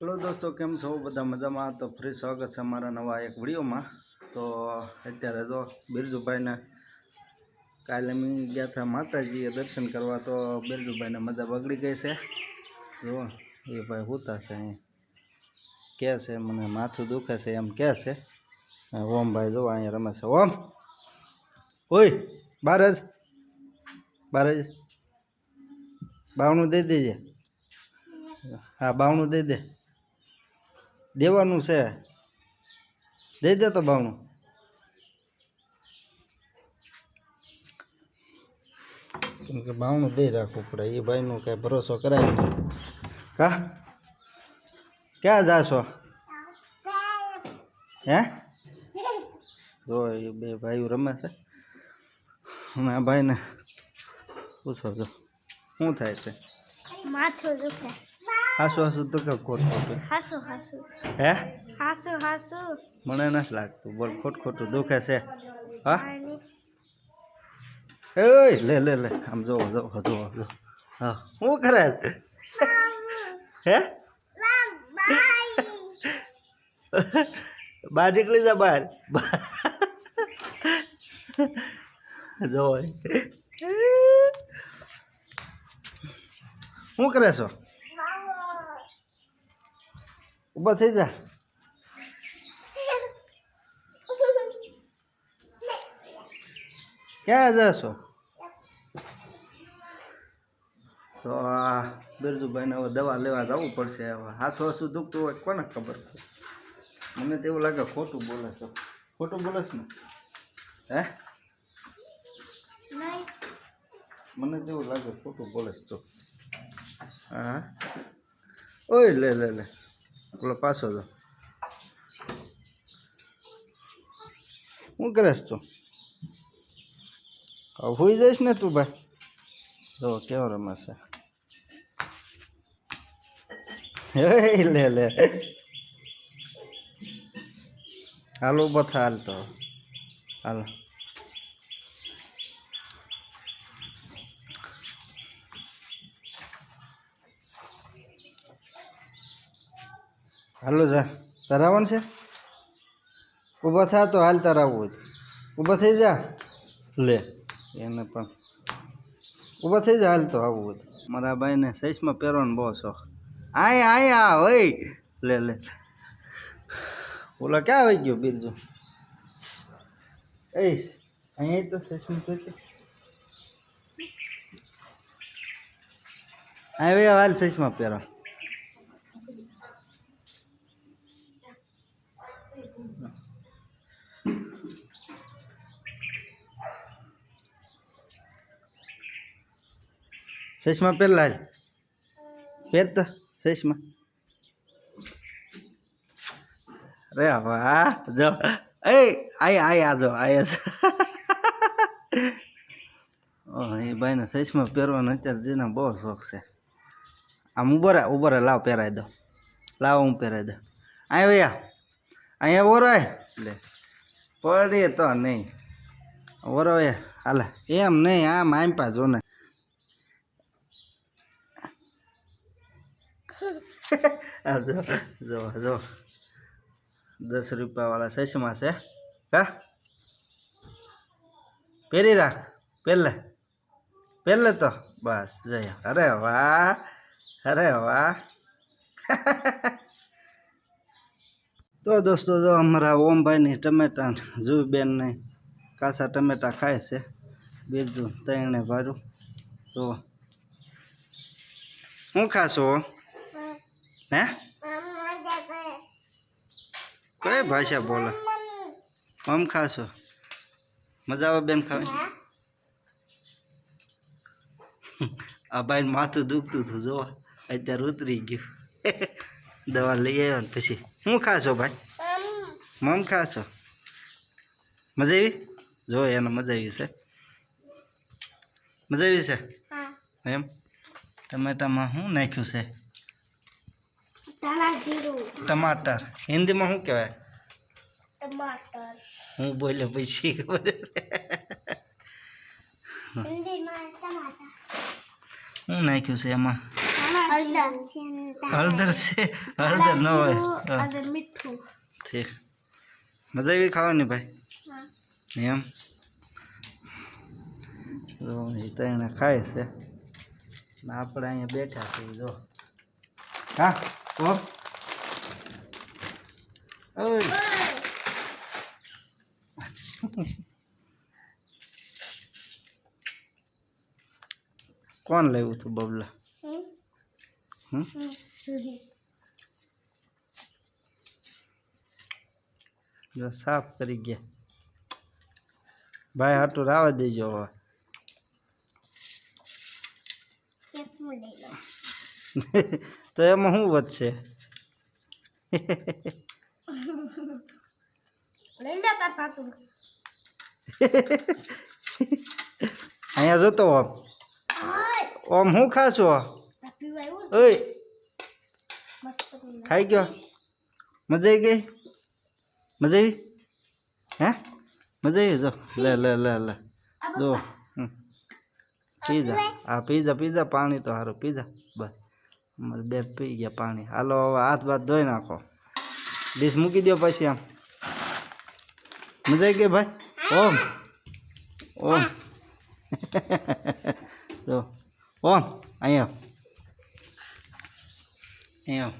Hello दोस्तों केम छो बधा मजा में। तो फ्री स्वागत है हमारा नवा एक वीडियो में। तो अत्यारे जो बिरजू भाई ने काले मैं गया था माताजी दर्शन करवा। तो बिरजू भाई ने मजा बगड़ी गई है। जो ये भाई होता से क्या से मैंने माथू दुखे से एम क्या से ओम भाई जो अँ रमे से। ओम ओय बारज बारज बावणु दे दीजिए। हाँ बावणु दे दे देवानुं से दे दे तो बावणु। क्योंकि बावणु दे राखવું પડે એ ભાઈનો કઈ ભરોસો કરાય નહીં। કા ક્યાં જાશો હે? જો એ બે ભાઈઓ રમે છે અને આ ભાઈને પૂછો જો શું થાય છે? માથું દુખે। હાસુ હાસુ તો કે ખોટ ખોટું? હાસુ હાસુ હે હાસુ હાસુ મને નથી લાગતું બોલ ખોટ ખોટું દુખે છે। હા એ લે લે લે આમ જો જો જો જો હા શું કરે હે? બહાર નીકળી જા બહાર જો શું કરે છો? ઊભા થઈ જા। ક્યાં જશો? તો આ બિરજુભાઈને હવે દવા લેવા જવું પડશે। હવે હાસું હાસું દુખતું હોય કોને ખબર? મને તો એવું લાગે ખોટું બોલે છો। ખોટું બોલે છે ને હે? મને તો એવું લાગે ખોટું બોલે તો। હા ઓય લે લે લે બોલો પાછો જો શું કરેશ તું? હોઈ જઈશ ને તું ભાઈ? જો કેવો રમે છે। લે લે હાલો ઊભો થા હાલ તો હાલો। હાલો જા તારે આવવાનું છે? ઊભો થા તો હાલ તારે આવવું હોય ઊભો થઈ જા। લે એને પણ ઊભો થઈ જા હાલ તો આવવું હોય। મારા ભાઈને સૈસમાં પહેરવાનો બહુ શોખ। આય આય હોય લે લે ઓલા ક્યાં આવી ગયો બિરજુ? એ અહીંયા તો સૈસમાં પહેરતી આવ્યા હાલ સૈસમાં પહેરો। ચશ્મા પહેર લાલ પહેર તો ચશ્મા। અરે વાહ જો એ આય આય આજો આય એ ભાઈને ચશ્મા પહેરવાનો અત્યારે જેના બહુ શોખ છે। આમ ઉભો રે લાવ પહેરાવી દો લાવ હું પહેરાવી દઉં। અહીંયા ભૈયા અહીંયા ઓરાય લે પડીએ તો નહીં ઓરો એ હાલે એમ નહીં આમ આંપા જો ને જો જો 10 રૂપિયાવાળા ચશ્મા છે। કા પહેરી રાખ પહેલે તો બસ જય। અરે વાહ અરે વાહ તો દોસ્તો જો અમારા ઓમભાઈની ટમેટા જુબેનને કાચા ટમેટા ખાય છે। બીજું તઈને ભારું તો શું ખાશો હે? કઈ ભાષા બોલે? મમ ખાશો? મજા આવે બેન ખાવી? આ ભાઈ માથું દુખતું હતું જો અત્યારે ઉતરી ગયું। દવા લઈ આવ્યો ને પછી શું ખાશો ભાઈ? મમ ખાશો? મજા આવી? જો એને મજા આવી છે મજા આવી છે એમ? ટમેટામાં શું નાખ્યું છે? ટમાટર હિન્દીમાં શું કહેવાય? ટમાટર હું બોલે પછી ખબર હિન્દીમાં ટમાટર શું નાખ્યું છે એમાં? હળદર છે હળદર ન હોય હા. અને મીઠું. ઠીક મજા આવી ખાવાની ભાઈ એમ તો એ તો એને ખાય છે ને આપણે અહીંયા બેઠા છીએ જો હા ઓ ઓય કોણ લાવ્યું હતું બબલા હમ જો સાફ કરી ગયા ભાઈ હાટું રાવા દેજો હવે તો એમાં શું વધશે અહીંયા જોતો ઓમ હું ખાશો ઓય ખાઈ ગયો મજા આવી ગઈ મજા આવી હે મજા આવી જો લે લે લે લે જો પીઝા હા પીઝા પીઝા પાણી તો સારું પીઝા બસ અમારે બે પી ગયા પાણી હાલો હવે હાથ બાથ ધોઈ નાખો ડીશ મૂકી દો પછી આમ મજા આવી ગઈ ભાઈ ઓમ ઓમ જો ઓમ અહીંયા અહીંયા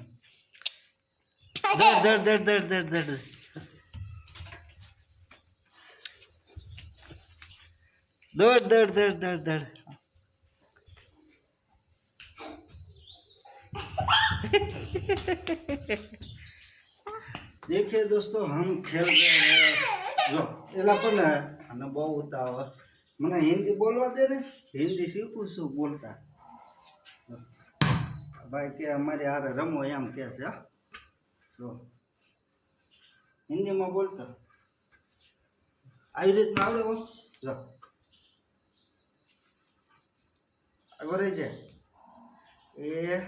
દડ દડ દડ દડ દડ દડ दौड़ दौड़ दौड़ दौड़ दौड़ देखिए दोस्तों हम खेल रहे हैं जो एला पर ना बहुत होता है मैंने हिंदी बोलवा दे ने हिंदी सीखूं शू बोलता भाई के हमारे यार रमो एम कैसे तो हिंदी में बोलता आई रीत में आवड़े वो जो अगर है ये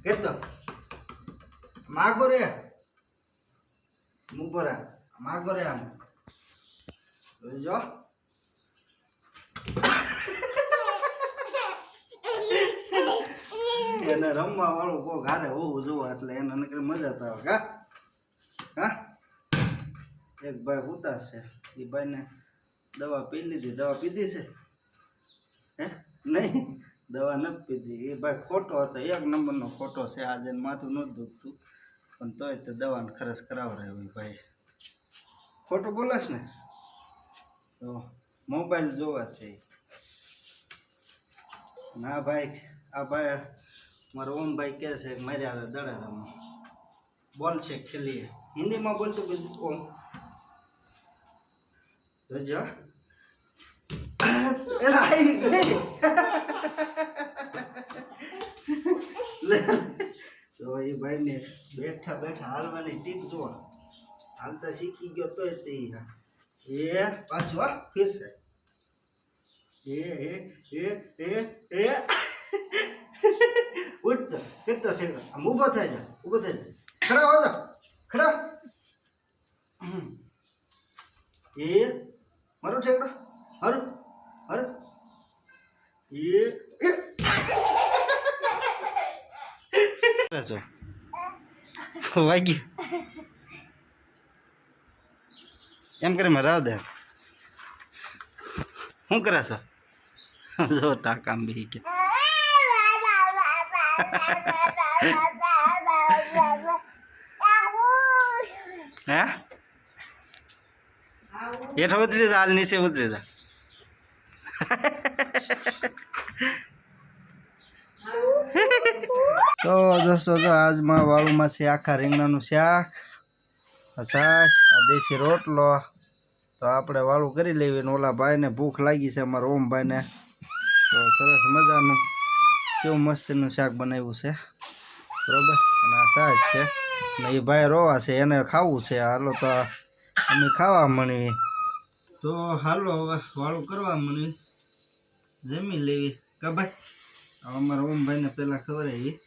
कहतो मागो रे मुंह पर मागो रे हम जो એને રમવા વાળું કોક હારે હોવું જોવો એટલે એને નકરી મજા તો આવે કા હા એક ભાઈ ઉતાર છે એ ભાઈને દવા પી લીધી દવા પીધી છે હે નહીં દવા નથી પીધી એ ભાઈ ખોટો હતો એક નંબરનો ખોટો છે આજે માથું નહોતું દુખતું પણ તોય તો દવાનો ખર્ચ કરાવરાયો એ ભાઈ ખોટું બોલે છે ને તો મોબાઈલ જોવા છે ના ભાઈ આ ભાઈ મારો ઓમ ભાઈ કહે છે મારે આવે દડારામાં બોલ છે ખેલીએ હિન્દીમાં બોલતો બીજું ઓમ જોજો એલા આવી ગઈ તો એ ભાઈને બેઠા બેઠા હાલવાની ટીક જો હાલતા શીખી ગયો તોય તે એ પાછું હા ફીરશે એ ઉઠતો કેટલો ઠેકડો આમ ઊભો થઈ જા ખડા હો જા ખડા એ મારું ઠેકડો મારું મારું એ વાગી એમ કરે મારે રાવ દે શું કરે છો જો ટાકામ બી ગયા હે હેઠ ઉતરી જા હાલ નીચે ઉતરી જા તો દોસ્તો તો આજમાં વાળુમાં છે આખા રીંગણાનું શાક છાશ આ દેશી રોટલો તો આપણે વાળું કરી લેવી ને ઓલા ભાઈને ભૂખ લાગી છે અમારા ઓમ ભાઈને તો સરસ મજાનું કેવું મસ્તીનું શાક બનાવ્યું છે બરાબર અને આ છાશ છે ને એ ભાઈ રોવા છે એને ખાવું છે હાલો તો અમે ખાવા મળી તો હાલો હવે વાળું કરવા મળી જમી લેવી કા ભાઈ અમારા ઓમ ભાઈને પહેલાં ખબર આવી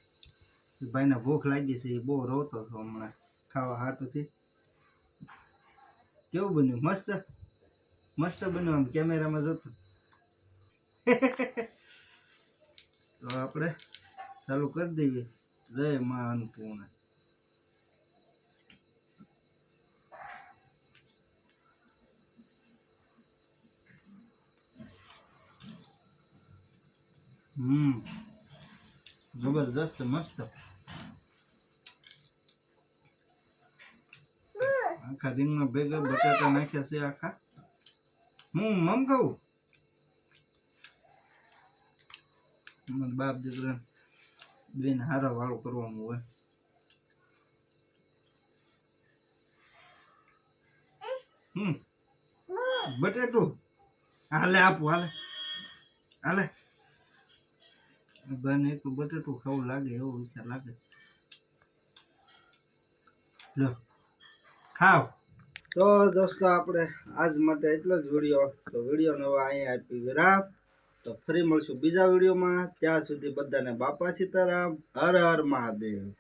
ભાઈને ભૂખ લાગી છે એ બહુ રોતો હતો હમણાં ખાવા હાટુથી કેવું બન્યું મસ્ત મસ્ત બન્યું આમ કેમેરામાં જોતું તો આપણે ચાલુ કરી દઈએ. જય માં અન્નપૂર્ણા. જબરદસ્ત મસ્ત. આખા રીંગણા ભેગા બટાટા નાખ્યા છે આખા. હું મમ કહું બાપ દીકરા બેન હારા વાળું કરવાનું હોય. બટેટું હાલે આપું હાલે હાલે. બને એટલું બટેટું ખાવું લાગે એવો વિચાર લાગે. લો ખાવ. તો દોસ્તો આપણે આજ માટે એટલો જ વિડીયો. તો વિડીયોનો અહીંયા આપી વિરામ. તો ફરી મળશું બીજા વિડીયોમાં. ત્યાં સુધી બધાને બાપા સીતારામ. હર હર મહાદેવ.